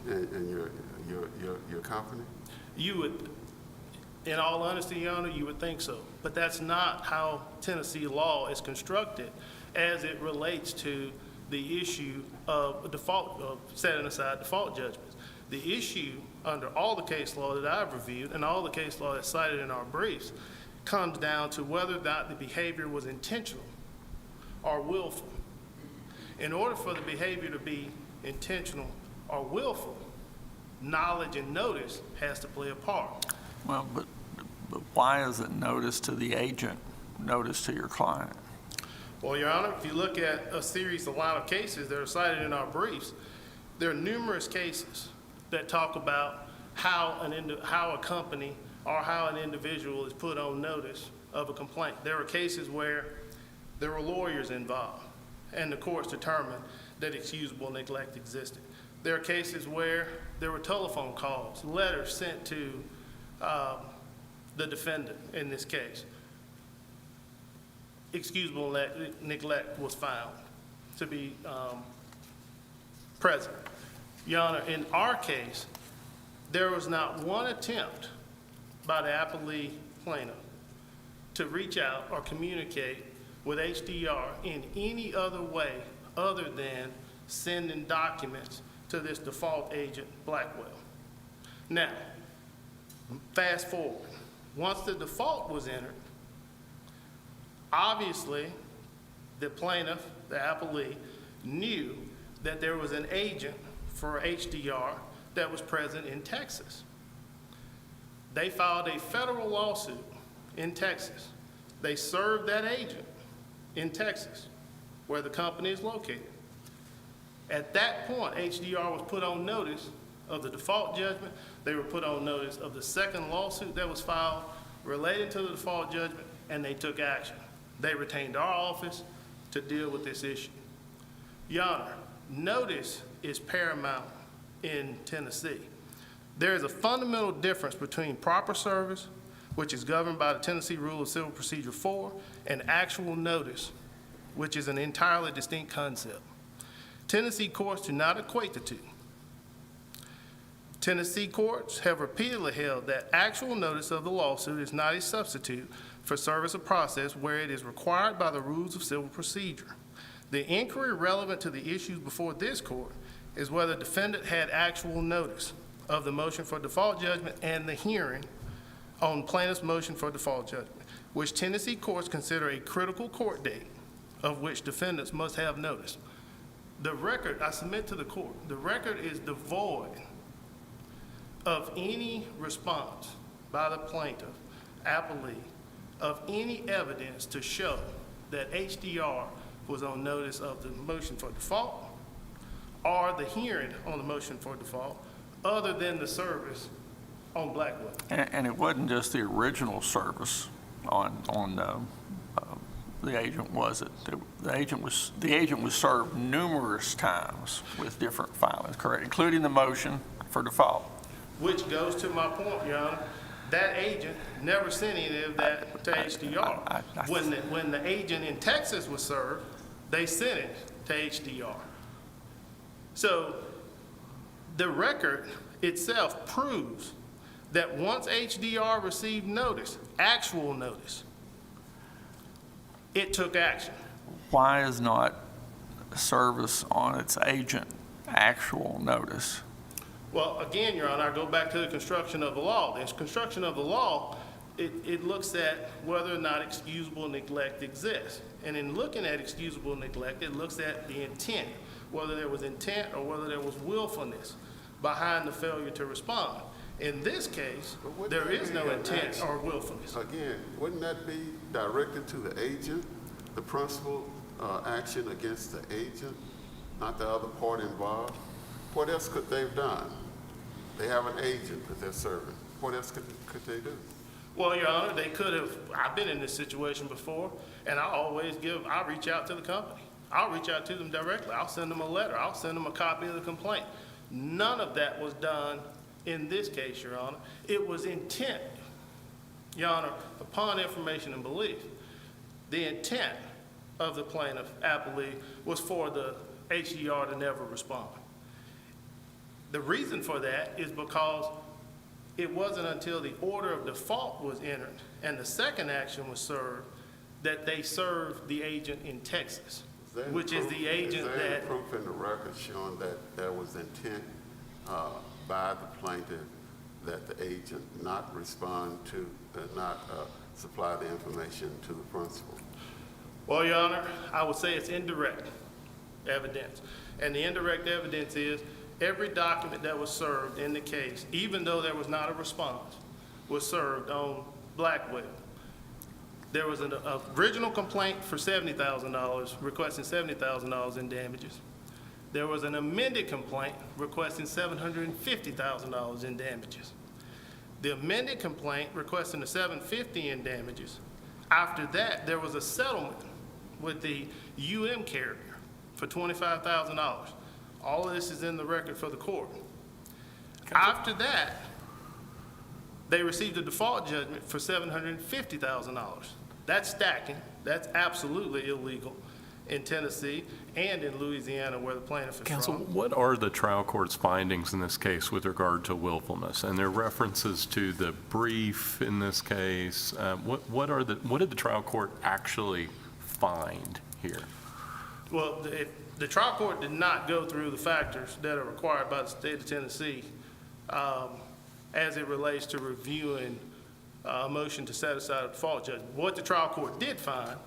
and your company? You would, in all honesty, Your Honor, you would think so. But that's not how Tennessee law is constructed as it relates to the issue of default, of setting aside default judgments. The issue under all the case law that I've reviewed and all the case law that's cited in our briefs comes down to whether or not the behavior was intentional or willful. In order for the behavior to be intentional or willful, knowledge and notice has to play a part. Well, but why is it notice to the agent, notice to your client? Well, Your Honor, if you look at a line of cases that are cited in our briefs, there are numerous cases that talk about how a company or how an individual is put on notice of a complaint. There were cases where there were lawyers involved, and the courts determined that excusable neglect existed. There are cases where there were telephone calls, letters sent to the defendant in this case. Excusable neglect was found to be present. Your Honor, in our case, there was not one attempt by the appellee plaintiff to reach out or communicate with HDR in any other way other than sending documents to this default agent, Blackwell. Now, fast forward. Once the default was entered, obviously the plaintiff, the appellee, knew that there was an agent for HDR that was present in Texas. They filed a federal lawsuit in Texas. They served that agent in Texas, where the company is located. At that point, HDR was put on notice of the default judgment. They were put on notice of the second lawsuit that was filed related to the default judgment, and they took action. They retained our office to deal with this issue. Your Honor, notice is paramount in Tennessee. There is a fundamental difference between proper service, which is governed by the Tennessee Rule of Civil Procedure 4, and actual notice, which is an entirely distinct concept. Tennessee courts do not equate the two. Tennessee courts have repeatedly held that actual notice of the lawsuit is not a substitute for service of process where it is required by the rules of civil procedure. The inquiry relevant to the issues before this court is whether the defendant had actual notice of the motion for default judgment and the hearing on plaintiff's motion for default judgment, which Tennessee courts consider a critical court date of which defendants must have notice. The record, I submit to the court, the record is devoid of any response by the plaintiff, appellee, of any evidence to show that HDR was on notice of the motion for default or the hearing on the motion for default other than the service on Blackwell. And it wasn't just the original service on the agent, was it? The agent was served numerous times with different filings, correct, including the motion for default. Which goes to my point, Your Honor. That agent never sent any of that to HDR. When the agent in Texas was served, they sent it to HDR. So the record itself proves that once HDR received notice, actual notice, it took action. Why is not service on its agent actual notice? Well, again, Your Honor, I go back to the construction of the law. The construction of the law, it looks at whether or not excusable neglect exists. And in looking at excusable neglect, it looks at the intent, whether there was intent or whether there was willfulness behind the failure to respond. In this case, there is no intent or willfulness. Again, wouldn't that be directed to the agent, the principal action against the agent, not the other party involved? What else could they have done? They have an agent that they're serving. What else could they do? Well, Your Honor, they could have. I've been in this situation before, and I reach out to the company. I'll reach out to them directly. I'll send them a letter. I'll send them a copy of the complaint. None of that was done in this case, Your Honor. It was intent, Your Honor, upon information and belief. The intent of the plaintiff, appellee, was for the HDR to never respond. The reason for that is because it wasn't until the order of default was entered and the second action was served that they served the agent in Texas, which is the agent Is there that, any proof in the record showing that there was intent by the plaintiff that the agent not respond to, not supply the information to the principal? well, Your Honor, I would say it's indirect evidence. And the indirect evidence is every document that was served in the case, even though there was not a response, was served on Blackwell. There was an original complaint for $70,000, requesting $70,000 in damages. There was an amended complaint requesting $750,000 in damages. The amended complaint requesting the $750,000 in damages. After that, there was a settlement with the carrier for $25,000. All of this is in the record for the court. After that, they received a default judgment for $750,000. That's stacking. That's absolutely illegal in Tennessee and in Louisiana, where the plaintiff is Counsel, from. what are the trial court's findings in this case with regard to willfulness? And their references to the brief in this case, what did the trial court actually find here? Well, the trial court did not go through the factors that are required by the state of Tennessee as it relates to reviewing a motion to set aside a default judgment. What the trial court did find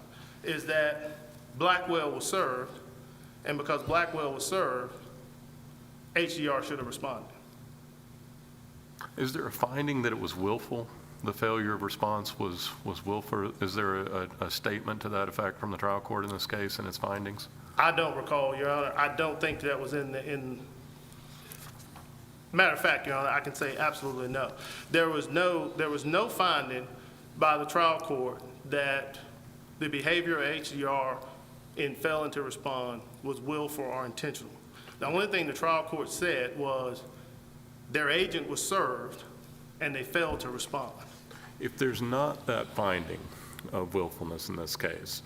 is that Blackwell was served, and because Blackwell was served, HDR should have responded. Is there a finding that it was willful? The failure of response was willful? Is there a statement to that effect from the trial court in this case and its findings? I don't recall, Your Honor. I don't think that was in. Matter of fact, Your Honor, I can say absolutely no. There was no finding by the trial court that the behavior of HDR in failing to respond was willful or intentional. The only thing the trial court said was their agent was served and they failed to respond. If there's not that finding of willfulness in this case,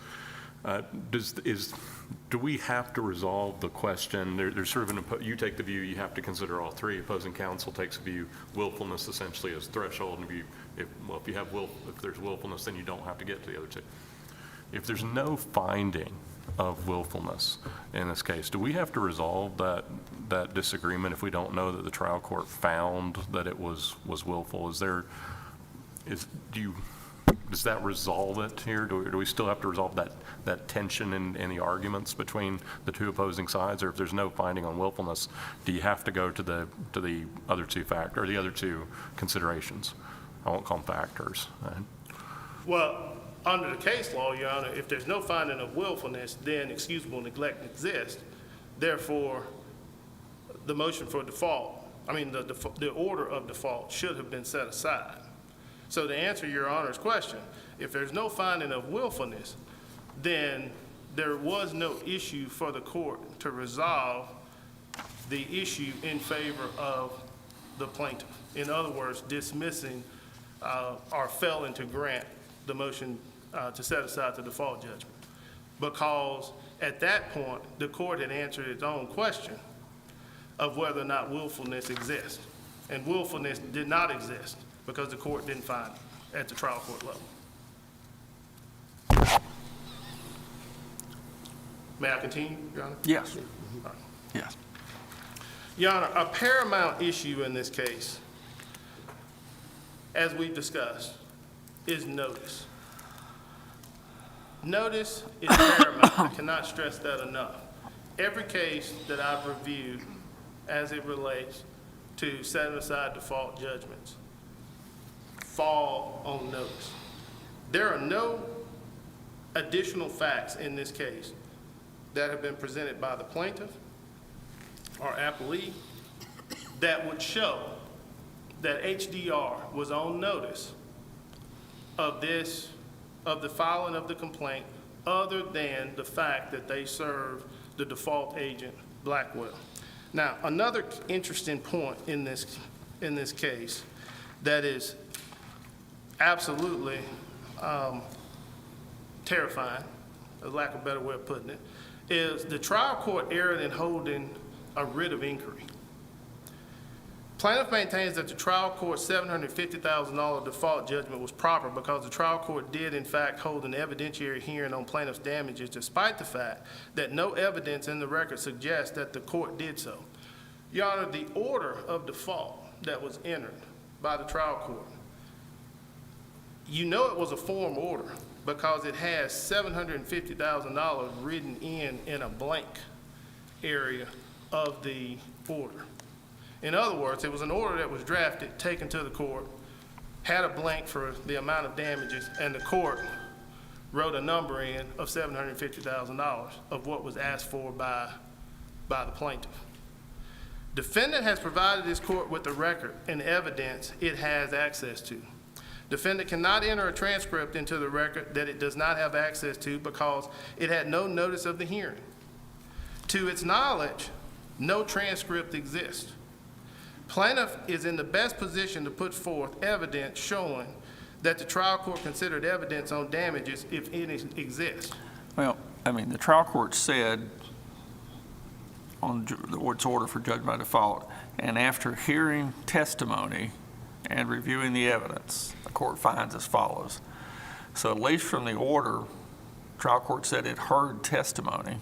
do we have to resolve the question? There's sort of you take the view you have to consider all three. Opposing counsel takes a view willfulness essentially as threshold, and if there's willfulness, then you don't have to get to the other two. If there's no finding of willfulness in this case, do we have to resolve that disagreement if we don't know that the trial court found that it was willful? Does that resolve it here? Do we still have to resolve that tension in the arguments between the two opposing sides? Or if there's no finding on willfulness, do you have to go to the other two factors, or the other two considerations? I won't call them factors. Well, under the case law, Your Honor, if there's no finding of willfulness, then excusable neglect exists. Therefore, the motion for default, the order of default should have been set aside. So to answer Your Honor's question, if there's no finding of willfulness, then there was no issue for the court to resolve the issue in favor of the plaintiff. In other words, dismissing or failing to grant the motion to set aside the default judgment. Because at that point, the court had answered its own question of whether or not willfulness exists. And willfulness did not exist because the court didn't find it at the trial court level. May I continue, Your Honor? Yes. Yes. Your Honor, a paramount issue in this case, as we've discussed, is notice. Notice is paramount. I cannot stress that enough. Every case that I've reviewed as it relates to setting aside default judgments fall on notice. There are no additional facts in this case that have been presented by the plaintiff or appellee that would show that HDR was on notice of the filing of the complaint, other than the fact that they served the default agent, Blackwell. Now, another interesting point in this case that is absolutely terrifying, for lack of a better way of putting it, is the trial court erred in holding a writ of inquiry. Plaintiff maintains that the trial court's $750,000 default judgment was proper because the trial court did in fact hold an evidentiary hearing on plaintiff's damages despite the fact that no evidence in the record suggests that the court did so. Your Honor, the order of default that was entered by the trial court, you know it was a form order because it has $750,000 written in a blank area of the order. In other words, it was an order that was drafted, taken to the court, had a blank for the amount of damages, and the court wrote a number in of $750,000 of what was asked for by the plaintiff. Defendant has provided this court with the record and evidence it has access to. Defendant cannot enter a transcript into the record that it does not have access to because it had no notice of the hearing. To its knowledge, no transcript exists. Plaintiff is in the best position to put forth evidence showing that the trial court considered evidence on damages if any exists. Well, I mean, the trial court said on its order for judgment by default, and after hearing testimony and reviewing the evidence, the court finds as follows. So at least from the order, trial court said it heard testimony.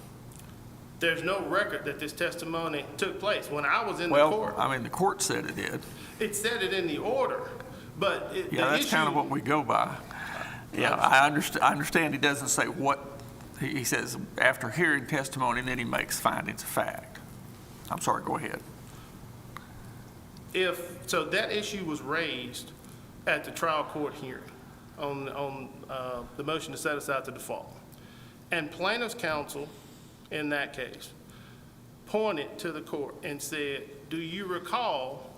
There's no record that this testimony took place. When I was in the Well, court, I mean, the court said it did. it said it in the order, but Yeah, that's kind of what we go by. Yeah, I understand he doesn't say what, he says after hearing testimony, and then he makes findings of fact. I'm sorry, go ahead. So that issue was raised at the trial court hearing on the motion to set aside the default. And plaintiff's counsel in that case pointed to the court and said, do you recall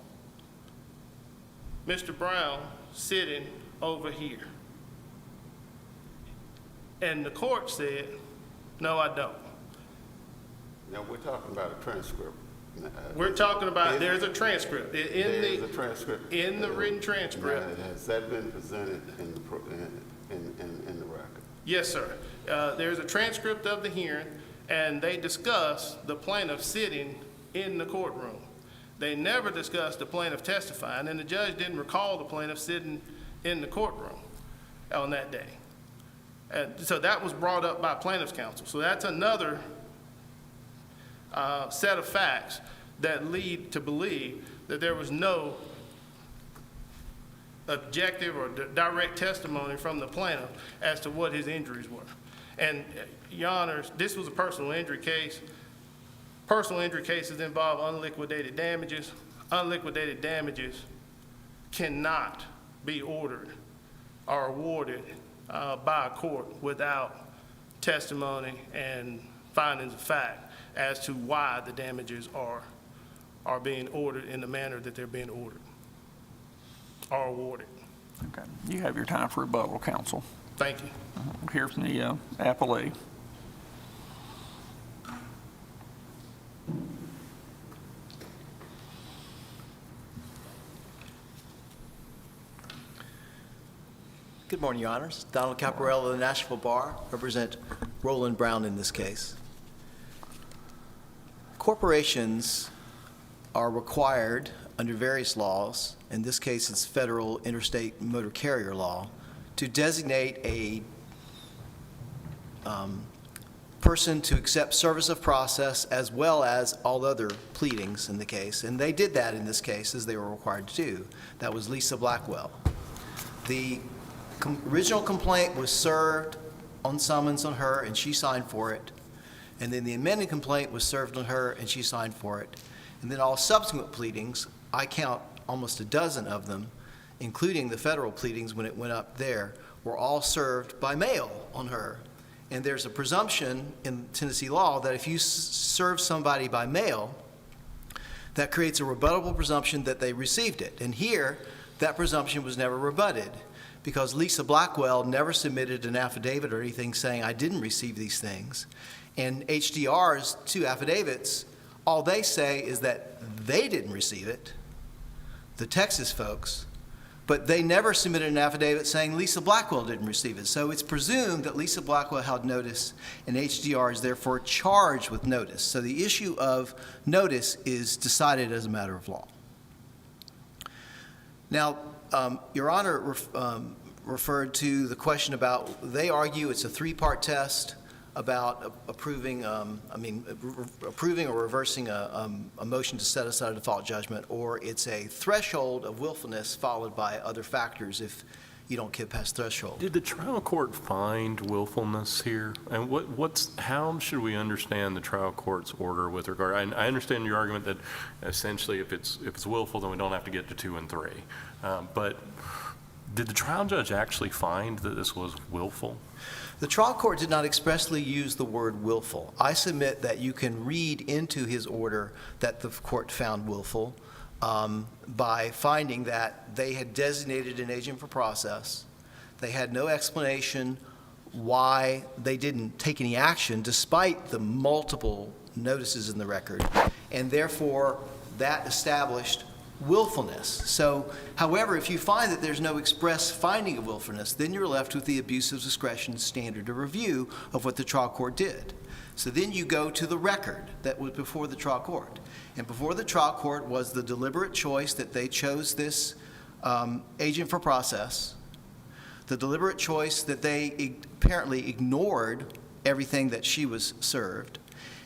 Mr. Brown sitting over here? And the court said, no, I don't. Now, we're talking about a transcript. We're talking about, there's a transcript. There's a transcript. In the written transcript. Now, has that been presented in the record? Yes, sir. There's a transcript of the hearing, and they discuss the plaintiff sitting in the courtroom. They never discussed the plaintiff testifying, and the judge didn't recall the plaintiff sitting in the courtroom on that day. And so that was brought up by plaintiff's counsel. So that's another set of facts that lead to believe that there was no objective or direct testimony from the plaintiff as to what his injuries were. And, Your Honors, this was a personal injury case. Personal injury cases involve unliquidated damages. Unliquidated damages cannot be ordered or awarded by a court without testimony and findings of fact as to why the damages are being ordered in the manner that they're being ordered or awarded. Okay, you have your time for rebuttal, counsel. Thank you. We'll hear from the appellee. Good morning, Your Honors. Donald Caparella of the Nashville Bar, represent Roland Brown in this case. Corporations are required under various laws, in this case it's federal interstate motor carrier law, to designate a person to accept service of process as well as all other pleadings in the case. And they did that in this case as they were required to do. That was Lisa Blackwell. The original complaint was served on summons on her and she signed for it. And then the amended complaint was served on her and she signed for it. And then all subsequent pleadings, I count almost a dozen of them, including the federal pleadings when it went up there, were all served by mail on her. And there's a presumption in Tennessee law that if you serve somebody by mail, that creates a rebuttable presumption that they received it. And here, that presumption was never rebutted because Lisa Blackwell never submitted an affidavit or anything saying, I didn't receive these things. And HDR's two affidavits, all they say is that they didn't receive it, the Texas folks, but they never submitted an affidavit saying Lisa Blackwell didn't receive it. So it's presumed that Lisa Blackwell held notice and HDR is therefore charged with notice. So the issue of notice is decided as a matter of law. Now, Your Honor referred to the question about, they argue it's a three-part test about approving or reversing a motion to set aside a default judgment, or it's a threshold of willfulness followed by other factors if you don't get past threshold. Did the trial court find willfulness here? And how should we understand the trial court's order with regard? I understand your argument that essentially if it's willful, then we don't have to get to 2 and 3. But did the trial judge actually find that this was willful? The trial court did not expressly use the word willful. I submit that you can read into his order that the court found willful by finding that they had designated an agent for process. They had no explanation why they didn't take any action despite the multiple notices in the record, and therefore that established willfulness. So, however, if you find that there's no express finding of willfulness, then you're left with the abuse of discretion standard of review of what the trial court did. So then you go to the record that was before the trial court. And before the trial court was the deliberate choice that they chose this agent for process, the deliberate choice that they apparently ignored everything that she was served.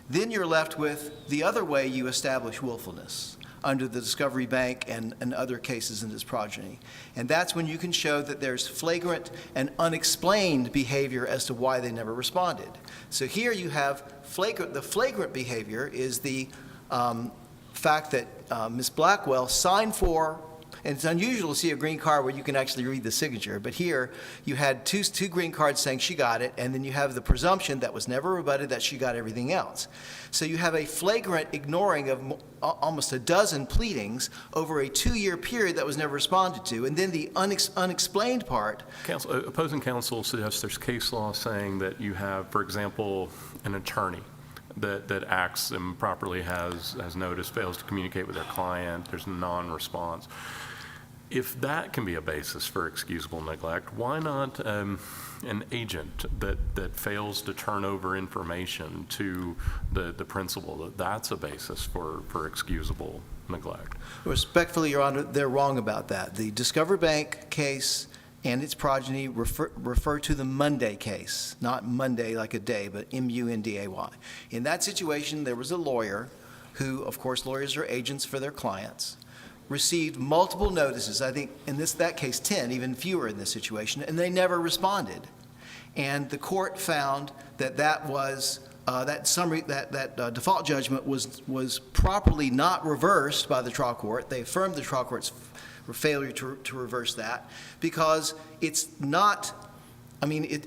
Then you're left with the other way you establish willfulness under the Discovery Bank and other cases in this progeny. And that's when you can show that there's flagrant and unexplained behavior as to why they never responded. So here you have the flagrant behavior is the fact that Ms. Blackwell signed for, and it's unusual to see a green card where you can actually read the signature, but here you had two green cards saying she got it, and then you have the presumption that was never rebutted that she got everything else. So you have a flagrant ignoring of almost a dozen pleadings over a 2-year period that was never responded to, and then the unexplained part. Opposing counsel suggests there's case law saying that you have, for example, an attorney that acts improperly, has notice, fails to communicate with their client, there's non-response. If that can be a basis for excusable neglect, why not an agent that fails to turn over information to the principal? That's a basis for excusable neglect. Respectfully, Your Honor, they're wrong about that. The Discovery Bank case and its progeny refer to the Monday case, not Monday like a day, but M-U-N-D-A-Y. In that situation, there was a lawyer who, of course, lawyers are agents for their clients, received multiple notices, I think in that case 10, even fewer in this situation, and they never responded. And the court found that that default judgment was properly not reversed by the trial court. They affirmed the trial court's failure to reverse that because it's not. I mean,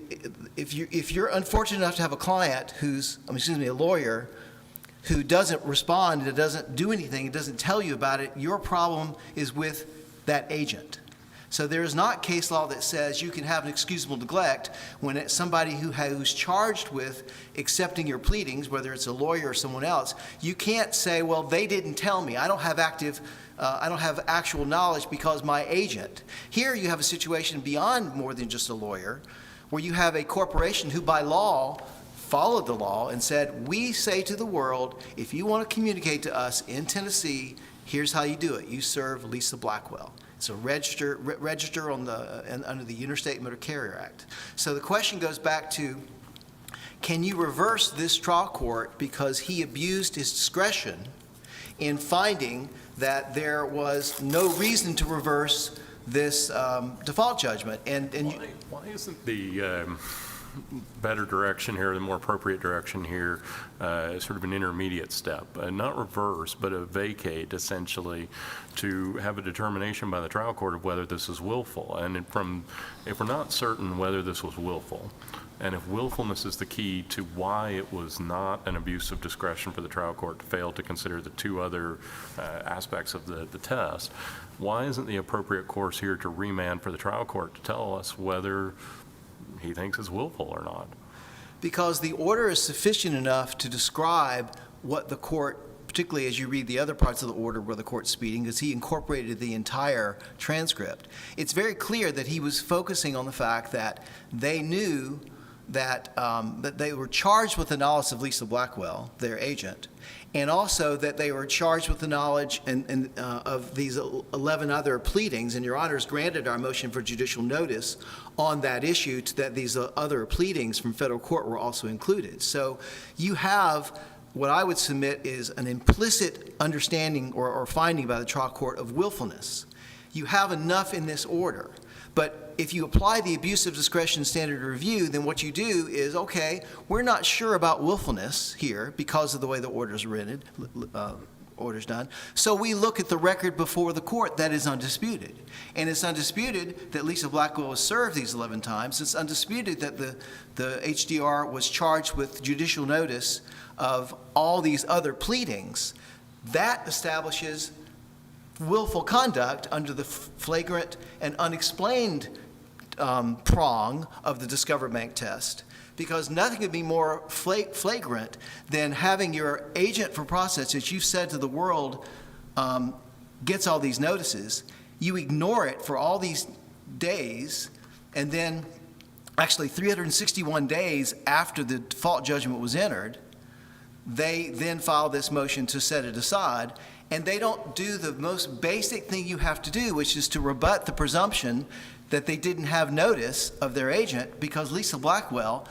if you're unfortunate enough to have a client a lawyer who doesn't respond, it doesn't do anything, it doesn't tell you about it, your problem is with that agent. So there is not case law that says you can have an excusable neglect when it's somebody who's charged with accepting your pleadings, whether it's a lawyer or someone else. You can't say, well, they didn't tell me. I don't have actual knowledge because my agent. Here you have a situation beyond more than just a lawyer, where you have a corporation who by law followed the law and said, we say to the world, if you want to communicate to us in Tennessee, here's how you do it. You serve Lisa Blackwell. It's a register under the Interstate Motor Carrier Act. So the question goes back to, can you reverse this trial court because he abused his discretion in finding that there was no reason to reverse this default judgment? Why isn't the better direction here, the more appropriate direction here, sort of an intermediate step, not reverse, but a vacate, essentially, to have a determination by the trial court of whether this is willful? And if we're not certain whether this was willful, and if willfulness is the key to why it was not an abuse of discretion for the trial court to fail to consider the two other aspects of the test, why isn't the appropriate course here to remand for the trial court to tell us whether he thinks it's willful or not? Because the order is sufficient enough to describe what the court, particularly as you read the other parts of the order where the court's speaking, because he incorporated the entire transcript. It's very clear that he was focusing on the fact that they knew that they were charged with the knowledge of Lisa Blackwell, their agent, and also that they were charged with the knowledge of these 11 other pleadings, and Your Honors granted our motion for judicial notice on that issue that these other pleadings from federal court were also included. So you have what I would submit is an implicit understanding or finding by the trial court of willfulness. You have enough in this order. But if you apply the abuse of discretion standard of review, then what you do is, okay, we're not sure about willfulness here because of the way the order's written, order's done. So we look at the record before the court that is undisputed. And it's undisputed that Lisa Blackwell was served these 11 times. It's undisputed that the HDR was charged with judicial notice of all these other pleadings. That establishes willful conduct under the flagrant and unexplained prong of the Discover Bank test, because nothing could be more flagrant than having your agent for process, as you've said to the world, gets all these notices. You ignore it for all these days, and then actually 361 days after the default judgment was entered, they then file this motion to set it aside. And they don't do the most basic thing you have to do, which is to rebut the presumption that they didn't have notice of their agent, because Lisa Blackwell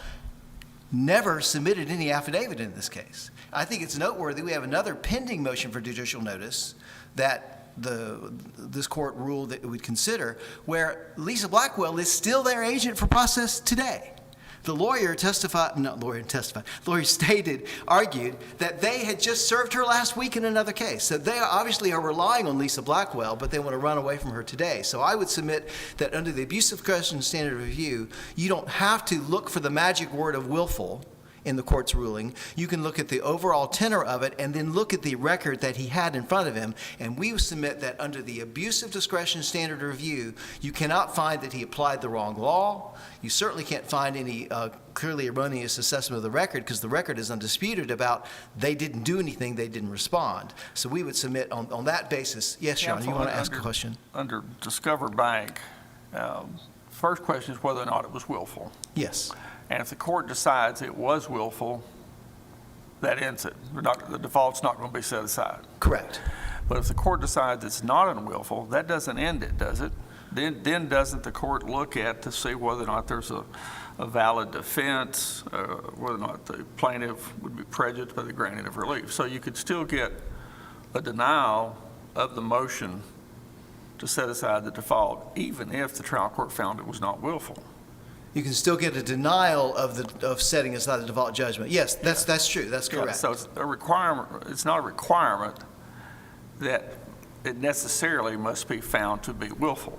never submitted any affidavit in this case. I think it's noteworthy we have another pending motion for judicial notice that this court ruled that it would consider, where Lisa Blackwell is still their agent for process today. The lawyer argued that they had just served her last week in another case. So they obviously are relying on Lisa Blackwell, but they want to run away from her today. So I would submit that under the abuse of discretion standard of review, you don't have to look for the magic word of willful in the court's ruling. You can look at the overall tenor of it and then look at the record that he had in front of him. And we submit that under the abuse of discretion standard of review, you cannot find that he applied the wrong law. You certainly can't find any clearly erroneous assessment of the record, because the record is undisputed about they didn't do anything, they didn't respond. So we would submit on that basis. Yes, Sean, you want to ask a question? Under Discover Bank, first question is whether or not it was willful. Yes. And if the court decides it was willful, that ends it. The default's not going to be set aside. Correct. But if the court decides it's not unwillful, that doesn't end it, does it? Then doesn't the court look at to see whether or not there's a valid defense, whether or not the plaintiff would be prejudiced by the granting of relief? So you could still get a denial of the motion to set aside the default, even if the trial court found it was not willful. You can still get a denial of setting aside the default judgment. Yes, that's true. That's correct. So it's a requirement. It's not a requirement that it necessarily must be found to be willful.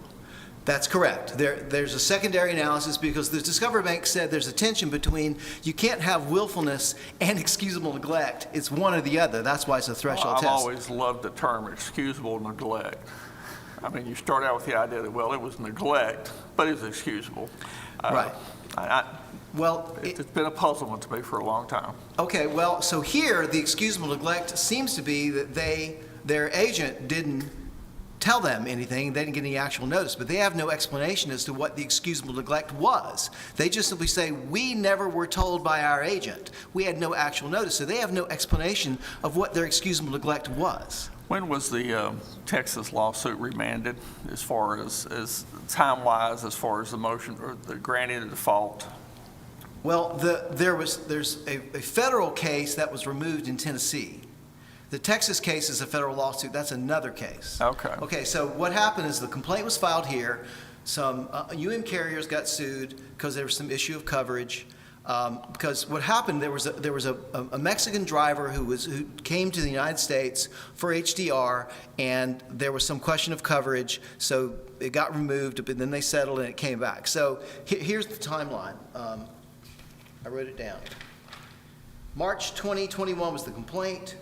That's correct. There's a secondary analysis, because the Discover Bank said there's a tension between you can't have willfulness and excusable neglect. It's one or the other. That's why it's a threshold I've test. always loved the term excusable neglect. I mean, you start out with the idea that, well, it was neglect, but it's excusable. Right. It's been a puzzlement to me for a long time. Okay, well, so here the excusable neglect seems to be that their agent didn't tell them anything, they didn't get any actual notice, but they have no explanation as to what the excusable neglect was. They just simply say, we never were told by our agent. We had no actual notice, so they have no explanation of what their excusable neglect was. When was the Texas lawsuit remanded, as far as time-wise, as far as the motion or the granting of default? Well, there's a federal case that was removed in Tennessee. The Texas case is a federal lawsuit. That's another case. Okay. Okay, so what happened is the complaint was filed here. Some carriers got sued because there was some issue of coverage. Because what happened, there was a Mexican driver who came to the United States for HDR, and there was some question of coverage, so it got removed, but then they settled and it came back. So here's the timeline. I wrote it down. March 2021 was the complaint.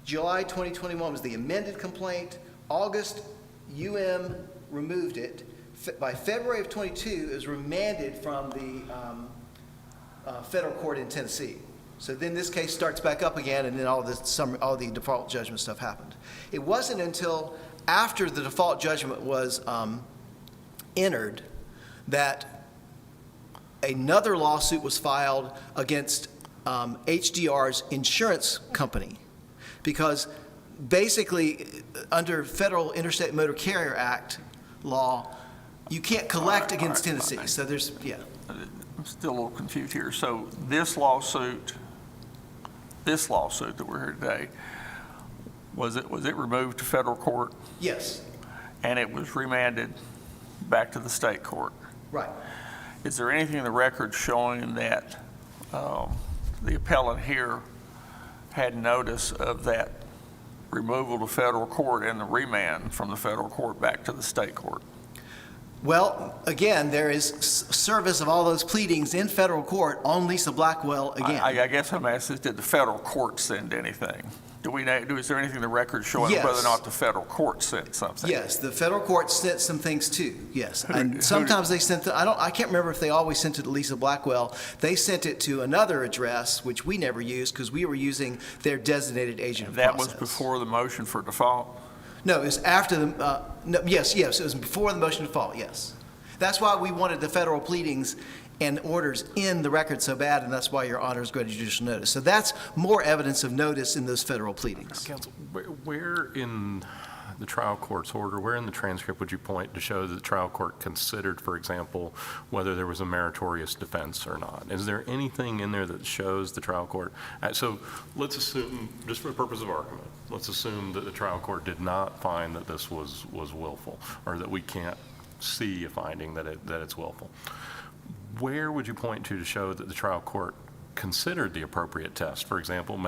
July 2021 was the amended complaint. August, removed it. By February of 22, it was remanded from the federal court in Tennessee. So then this case starts back up again, and then all the default judgment stuff happened. It wasn't until after the default judgment was entered that another lawsuit was filed against HDR's insurance company, because basically, under Federal Interstate Motor Carrier Act law, you can't collect against Tennessee. So there's, yeah. I'm still a little confused here. So this lawsuit that we're here today, was it removed to federal court Yes, and it was remanded back to the state court? right. Is there anything in the record showing that the appellant here had notice of that removal to federal court and the remand from the federal court back to the state court? Well, again, there is service of all those pleadings in federal court on Lisa Blackwell again. I guess I'm asking, did the federal court send anything? Is there anything in the record showing Yes. whether or not the federal court sent something? Yes, the federal court sent some things too, yes. Who- And who- sometimes they sent, I can't remember if they always sent it to Lisa Blackwell. They sent it to another address, which we never used because we were using their designated agent of That process. was before the motion for default? No, it was after the, no, yes, it was before the motion to default, yes. That's why we wanted the federal pleadings and orders in the record so bad, and that's why your honors granted judicial notice. So that's more evidence of notice in those federal pleadings. Counsel, where in the trial court's order, where in the transcript would you point to show that the trial court considered, for example, whether there was a meritorious defense or not? Is there anything in there that shows the trial court? So let's assume, just for the purpose of argument, let's assume that the trial court did not find that this was willful, or that we can't see a finding that it's willful. Where would you point to show that the trial court considered the appropriate test, for example,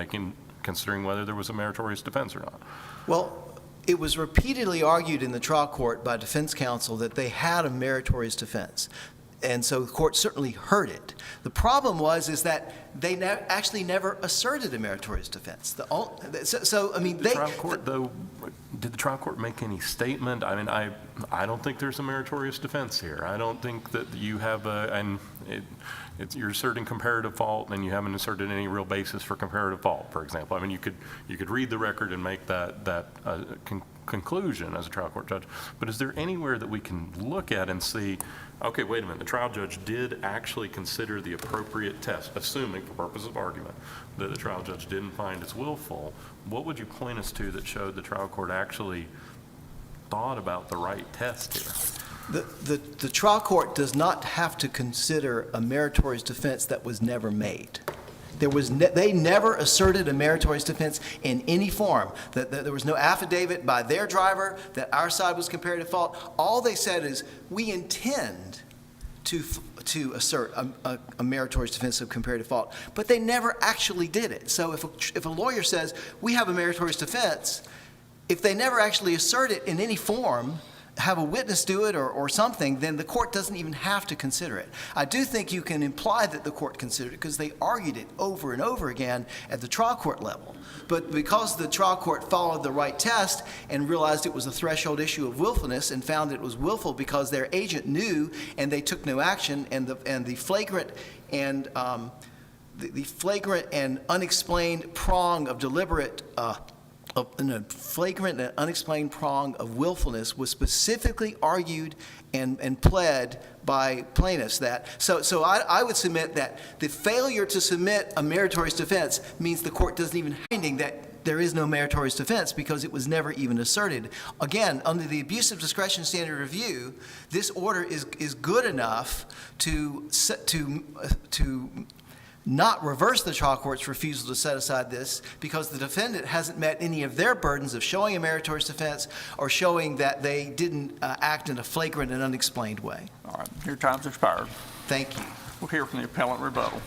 considering whether there was a meritorious defense or not? Well, it was repeatedly argued in the trial court by defense counsel that they had a meritorious defense. And so the court certainly heard it. The problem is that they actually never asserted a meritorious defense. I mean, The trial court, though, did the trial court make any statement? I mean, I don't think there's a meritorious defense here. I don't think that you have you're asserting comparative fault, and you haven't asserted any real basis for comparative fault, for example. I mean, you could read the record and make that conclusion as a trial court judge. But is there anywhere that we can look at and see, okay, wait a minute, the trial judge did actually consider the appropriate test, assuming for purpose of argument that the trial judge didn't find it's willful? What would you point us to that showed the trial court actually thought about the right test here? The trial court does not have to consider a meritorious defense that was never made. They never asserted a meritorious defense in any form. That there was no affidavit by their driver that our side was comparative fault. All they said is, we intend to assert a meritorious defense of comparative fault, but they never actually did it. So if a lawyer says, we have a meritorious defense, if they never actually assert it in any form, have a witness do it or something, then the court doesn't even have to consider it. I do think you can imply that the court considered it because they argued it over and over again at the trial court level. But because the trial court followed the right test and realized it was a threshold issue of willfulness and found it was willful because their agent knew and they took no action, and the flagrant and the flagrant and unexplained prong of deliberate a flagrant and unexplained prong of willfulness was specifically argued and pled by plaintiffs. So I would submit that the failure to submit a meritorious defense means the court doesn't even finding that there is no meritorious defense because it was never even asserted. Again, under the abuse of discretion standard review, this order is good enough to not reverse the trial court's refusal to set aside this because the defendant hasn't met any of their burdens of showing a meritorious defense or showing that they didn't act in a flagrant and unexplained way. All right, your time's expired. Thank you. We'll hear from the appellant rebuttal.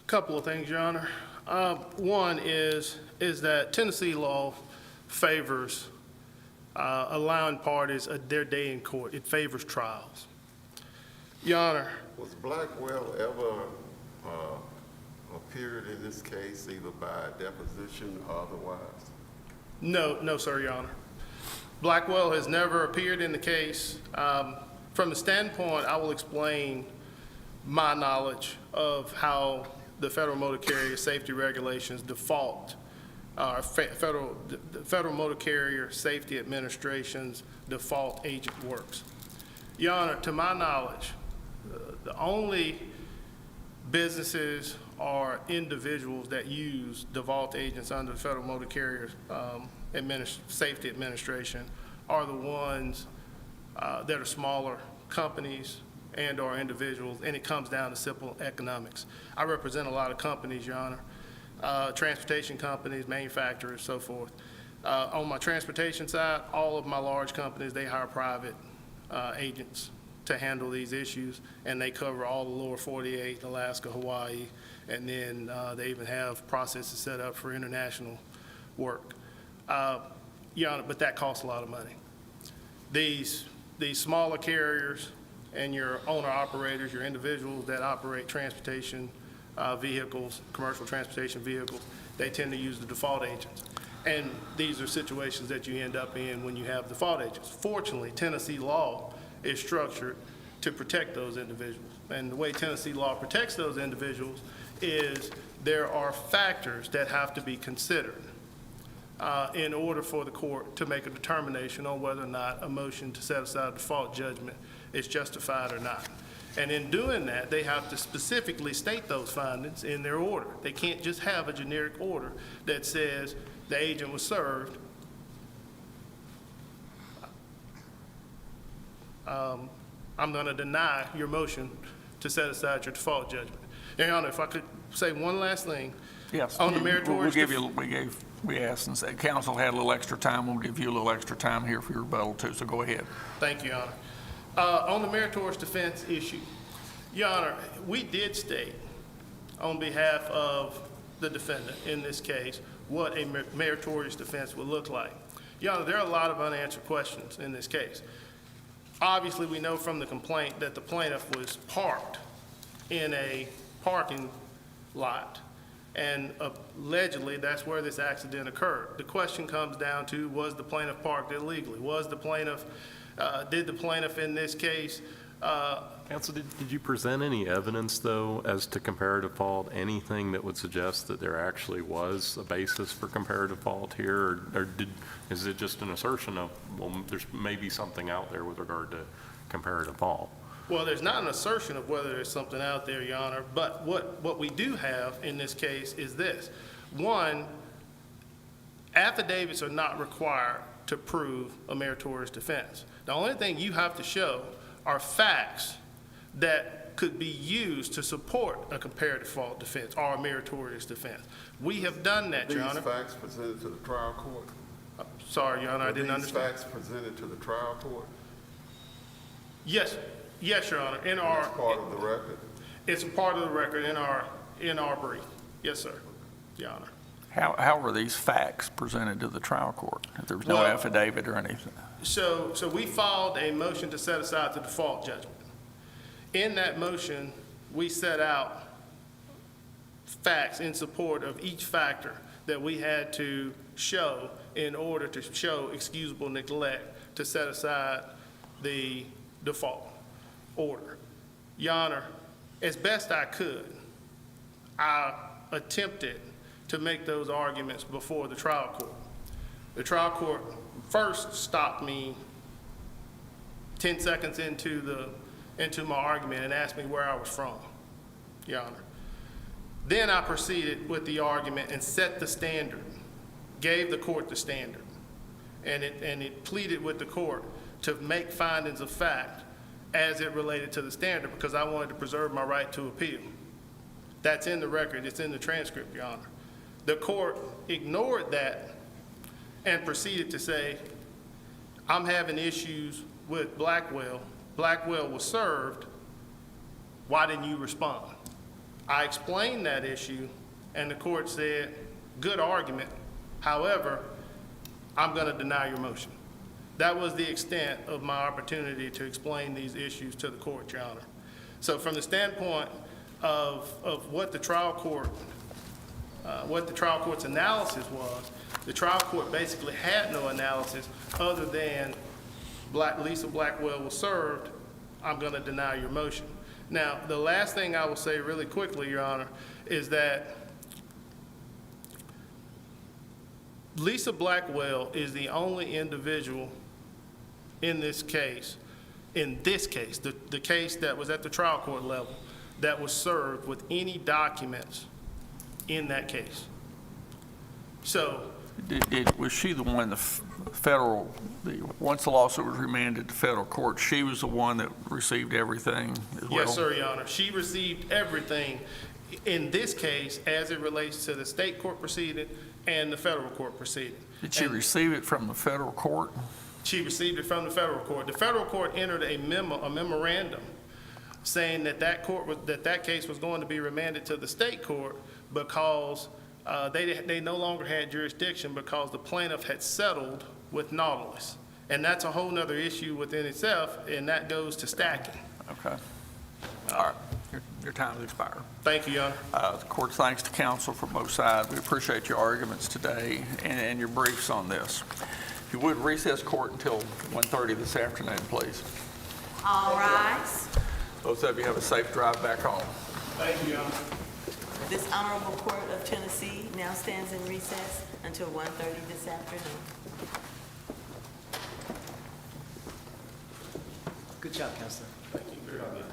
Couple of things, Your Honor. One is that Tennessee law favors allowing parties their day in court. It favors trials. Your Honor. Was Blackwell ever appeared in this case, either by deposition or otherwise? No, sir, Your Honor. Blackwell has never appeared in the case. From the standpoint, I will explain my knowledge of how the Federal Motor Carrier Safety Regulations default the Federal Motor Carrier Safety Administration's default agent works. Your Honor, to my knowledge, the only businesses or individuals that use default agents under the Federal Motor Carrier Safety Administration are the ones that are smaller companies and or individuals, and it comes down to simple economics. I represent a lot of companies, Your Honor, transportation companies, manufacturers, so forth. On my transportation side, all of my large companies, they hire private agents to handle these issues, and they cover all the lower 48, Alaska, Hawaii, and then they even have processes set up for international work. Your Honor, but that costs a lot of money. These smaller carriers and your owner-operators, your individuals that operate transportation vehicles, commercial transportation vehicles, they tend to use the default agents. And these are situations that you end up in when you have default agents. Fortunately, Tennessee law is structured to protect those individuals. And the way Tennessee law protects those individuals is there are factors that have to be considered in order for the court to make a determination on whether or not a motion to set aside a default judgment is justified or not. And in doing that, they have to specifically state those findings in their order. They can't just have a generic order that says the agent was served. I'm going to deny your motion to set aside your default judgment. Your Honor, if I could say one last thing. Yes. On the meritorious. We asked and said, council had a little extra time. We'll give you a little extra time here for your rebuttal too, so go ahead. Thank you, Your Honor. On the meritorious defense issue, Your Honor, we did state on behalf of the defendant in this case what a meritorious defense would look like. Your Honor, there are a lot of unanswered questions in this case. Obviously, we know from the complaint that the plaintiff was parked in a parking lot, and allegedly that's where this accident occurred. The question comes down to, was the plaintiff parked illegally? Did the plaintiff in this case Counsel, did you present any evidence, though, as to comparative fault, anything that would suggest that there actually was a basis for comparative fault here, or is it just an assertion of, well, there's maybe something out there with regard to comparative fault? Well, there's not an assertion of whether there's something out there, Your Honor, but what we do have in this case is this. One, affidavits are not required to prove a meritorious defense. The only thing you have to show are facts that could be used to support a comparative fault defense or a meritorious defense. We have done that, Your Honor. These facts presented to the trial court? Sorry, Your Honor, I didn't understand. These facts presented to the trial court? Yes, Your Honor. It's part of the record? It's a part of the record in our brief. Yes, sir, Your Honor. How were these facts presented to the trial court? If there was no affidavit or anything? So we filed a motion to set aside the default judgment. In that motion, we set out facts in support of each factor that we had to show in order to show excusable neglect to set aside the default order. Your Honor, as best I could, I attempted to make those arguments before the trial court. The trial court first stopped me 10 seconds into my argument and asked me where I was from, Your Honor. Then I proceeded with the argument and set the standard, gave the court the standard, and it pleaded with the court to make findings of fact as it related to the standard because I wanted to preserve my right to appeal. That's in the record, it's in the transcript, Your Honor. The court ignored that and proceeded to say, I'm having issues with Blackwell. Blackwell was served. Why didn't you respond? I explained that issue, and the court said, good argument. However, I'm going to deny your motion. That was the extent of my opportunity to explain these issues to the court, Your Honor. So from the standpoint of what the trial court's analysis was, the trial court basically had no analysis other than Lisa Blackwell was served, I'm going to deny your motion. Now, the last thing I will say really quickly, Your Honor, is that Lisa Blackwell is the only individual in this case, the case that was at the trial court level, that was served with any documents in that case. So, Was she the one, once the lawsuit was remanded to federal court, she was the one that received everything as well? yes, sir, Your Honor. She received everything in this case as it relates to the state court proceeding and the federal court proceeding. Did she And receive it from the federal court? she received it from the federal court. The federal court entered a memorandum saying that case was going to be remanded to the state court because they no longer had jurisdiction because the plaintiff had settled with Nautilus. And that's a whole nother issue within itself, and that goes to stacking. Okay. All right. Your time has expired. Thank you, Your Honor. The court's thanks to counsel for both sides. We appreciate your arguments today and your briefs on this. If you would, recess court until 1:30 this afternoon, please. All rise. Both of you have a safe drive back home. Thank you, Your Honor. This honorable court of Tennessee now stands in recess until 1:30 this afternoon. Good job, Counselor. Thank you very much.